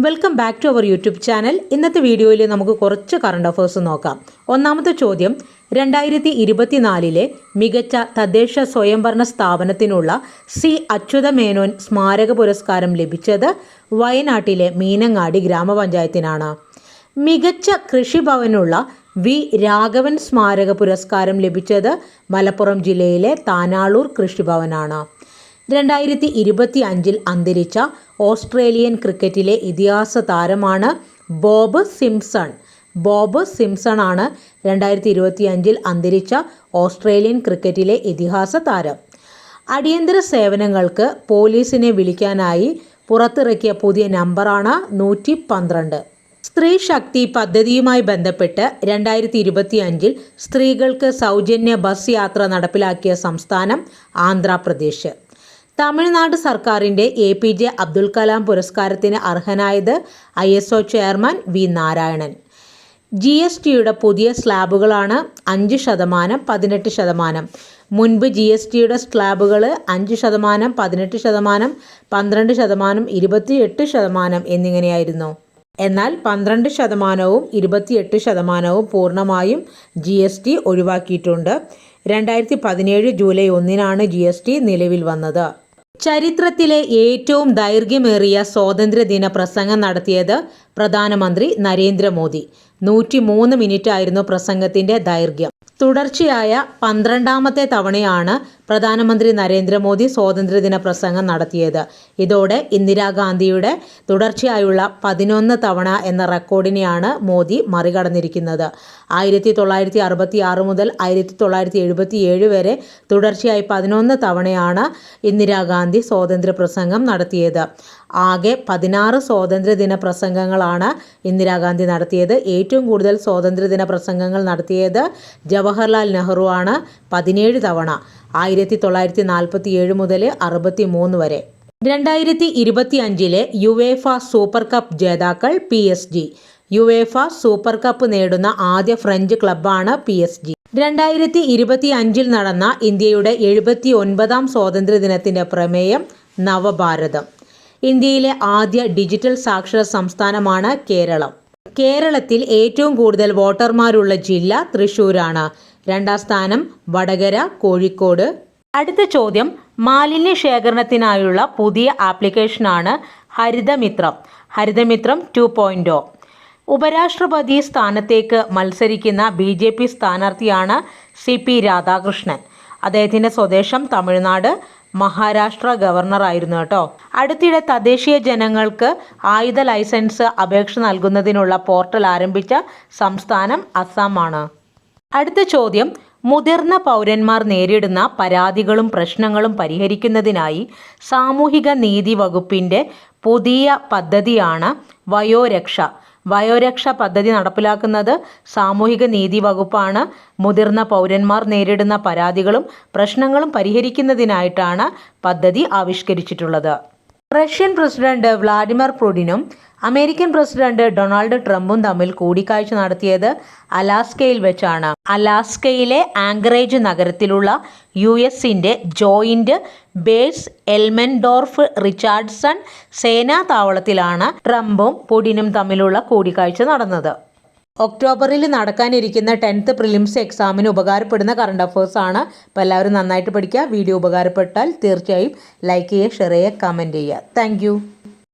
Welcome back to our YouTube channel. ഇന്നത്തെ വീഡിയോയിൽ നമുക്ക് കുറച്ച് കറണ്ട് അഫേഴ്സ് നോക്കാം. ഒന്നാമത്തെ ചോദ്യം, 2024 മികച്ച തദ്ദേശ സ്വയംഭരണ സ്ഥാപനത്തിനുള്ള സി അച്യുതമേനോൻ സ്മാരക പുരസ്കാരം ലഭിച്ചത് വയനാട്ടിലെ മീനങ്ങാടി ഗ്രാമപഞ്ചായത്തിനാണ്. മികച്ച കൃഷിഭവനുള്ള വി രാഘവൻ സ്മാരക പുരസ്കാരം ലഭിച്ചത് മലപ്പുറം ജില്ലയിലെ താനാളൂർ കൃഷിഭവനാണ്. 2025 അന്തരിച്ച ഓസ്ട്രേലിയൻ ക്രിക്കറ്റിലെ ഇതിഹാസ താരമാണ് ബോബ് സിംപ്സൺ. ബോബ് സിംപ്സൺ ആണ് 2025 അന്തരിച്ച ഓസ്ട്രേലിയൻ ക്രിക്കറ്റിലെ ഇതിഹാസ താരം. അടിയന്തര സേവനങ്ങൾക്ക് പോലീസിനെ വിളിക്കാനായി പുറത്തിറക്കിയ പുതിയ നമ്പറാണ് 112. സ്ത്രീ ശക്തി പദ്ധതിയുമായി ബന്ധപ്പെട്ട് 2025 സ്ത്രീകൾക്ക് സൗജന്യ ബസ് യാത്ര നടപ്പിലാക്കിയ സംസ്ഥാനം ആന്ധ്രാപ്രദേശ്. തമിഴ്നാട് സർക്കാരിൻ്റെ APJ അബ്ദുൽ കലാം പുരസ്കാരത്തിന് അർഹനായത് ISO ചെയർമാൻ വി നാരായണൻ. GSTയുടെ പുതിയ സ്ലാബുകളാണ് 5%, 18%. മുൻപ് GSTയുടെ സ്ലാബുകൾ 5%, 18%, 12%, 28% എന്നിങ്ങനെയായിരുന്നു. എന്നാൽ 12%വും 28%വും പൂർണ്ണമായും GST ഒഴിവാക്കിയിട്ടുണ്ട്. 2017 ജൂലൈ 1 GST നിലവിൽ വന്നത്. ചരിത്രത്തിലെ ഏറ്റവും ദൈർഘ്യമേറിയ സ്വാതന്ത്ര്യദിന പ്രസംഗം നടത്തിയത് പ്രധാനമന്ത്രി നരേന്ദ്രമോദി. 103 മിനിറ്റായിരുന്നു പ്രസംഗത്തിൻ്റെ ദൈർഘ്യം. തുടർച്ചയായ 12ാമത്തെ തവണയാണ് പ്രധാനമന്ത്രി നരേന്ദ്രമോദി സ്വാതന്ത്ര്യദിന പ്രസംഗം നടത്തിയത്. ഇതോടെ ഇന്ദിരാഗാന്ധിയുടെ തുടർച്ചയായുള്ള 11 തവണ എന്ന റെക്കോർഡിനെയാണ് മോദി മറികടന്നിരിക്കുന്നത്. 1966 മുതൽ 1977 വരെ തുടർച്ചയായി 11 തവണയാണ് ഇന്ദിരാഗാന്ധി സ്വാതന്ത്ര്യ പ്രസംഗം നടത്തിയത്. ആകെ 16 സ്വാതന്ത്ര്യദിന പ്രസംഗങ്ങളാണ് ഇന്ദിരാഗാന്ധി നടത്തിയത്. ഏറ്റവും കൂടുതൽ സ്വാതന്ത്ര്യദിന പ്രസംഗങ്ങൾ നടത്തിയത് ജവഹർലാൽ നെഹ്റു ആണ്, 17 തവണ, 1947 മുതൽ 63 വരെ. 2025 യുവേഫ സൂപ്പർ കപ്പ് ജേതാക്കൾ PSG. യുവേഫ സൂപ്പർ കപ്പ് നേടുന്ന ആദ്യ ഫ്രഞ്ച് ക്ലബ്ബാണ് PSG. 2025 നടന്ന ഇന്ത്യയുടെ 79ാം സ്വാതന്ത്ര്യദിനത്തിൻ്റെ പ്രമേയം നവഭാരതം. ഇന്ത്യയിലെ ആദ്യ ഡിജിറ്റൽ സാക്ഷര സംസ്ഥാനമാണ് കേരളം. കേരളത്തിൽ ഏറ്റവും കൂടുതൽ വോട്ടർമാരുള്ള ജില്ല തൃശ്ശൂരാണ്. 2ാം സ്ഥാനം വടകര, കോഴിക്കോട്. അടുത്ത ചോദ്യം, മാലിന്യ ശേഖരണത്തിനായുള്ള പുതിയ ആപ്ലിക്കേഷനാണ് ഹരിതമിത്രം. ഹരിതമിത്രം 2.0. ഉപരാഷ്ട്രപതി സ്ഥാനത്തേക്ക് മത്സരിക്കുന്ന BJP സ്ഥാനാർത്ഥിയാണ് CP രാധാകൃഷ്ണൻ. അദ്ദേഹത്തിൻ്റെ സ്വദേശം തമിഴ്നാട്, മഹാരാഷ്ട്ര ഗവർണറായിരുന്നു കേട്ടോ. അടുത്തിടെ തദ്ദേശീയ ജനങ്ങൾക്ക് ആയുധ ലൈസൻസ് അപേക്ഷ നൽകുന്നതിനുള്ള പോർട്ടൽ ആരംഭിച്ച സംസ്ഥാനം അസമാണ്. അടുത്ത ചോദ്യം, മുതിർന്ന പൗരന്മാർ നേരിടുന്ന പരാതികളും പ്രശ്നങ്ങളും പരിഹരിക്കുന്നതിനായി സാമൂഹിക നീതി വകുപ്പിൻ്റെ പുതിയ പദ്ധതിയാണ് വയോരക്ഷ. വയോരക്ഷ പദ്ധതി നടപ്പിലാക്കുന്നത് സാമൂഹിക നീതി വകുപ്പാണ്. മുതിർന്ന പൗരന്മാർ നേരിടുന്ന പരാതികളും പ്രശ്നങ്ങളും പരിഹരിക്കുന്നതിനായിട്ടാണ് പദ്ധതി ആവിഷ്കരിച്ചിട്ടുള്ളത്. റഷ്യൻ പ്രസിഡന്റ് വ്ളാഡിമിർ പുടിനും അമേരിക്കൻ പ്രസിഡന്റ് ഡൊണാൾഡ് ട്രംപും തമ്മിൽ കൂടിക്കാഴ്ച നടത്തിയത് അലാസ്കയിൽ വെച്ചാണ്. അലാസ്കയിലെ ആങ്കറേജ് നഗരത്തിലുള്ള US-ന്റെ ജോയിന്റ് ബേസ് എൽമെൻഡോർഫ് റിച്ചാർഡ്സൺ സേനാ താവളത്തിലാണ് ട്രംപും പുടിനും തമ്മിലുള്ള കൂടിക്കാഴ്ച നടന്നത്. ഒക്ടോബറിൽ നടക്കാനിരിക്കുന്ന 10th പ്രിലിംസ് എക്സാമിന് ഉപകാരപ്പെടുന്ന കറണ്ട് അഫേഴ്സ് ആണ്. അപ്പോൾ എല്ലാവരും നന്നായിട്ട് പഠിക്കുക. വീഡിയോ ഉപകാരപ്പെട്ടാൽ തീർച്ചയായും ലൈക്ക് ചെയ്യുക, ഷെയർ ചെയ്യുക, കമൻറ്റ് ചെയ്യുക. താങ്ക്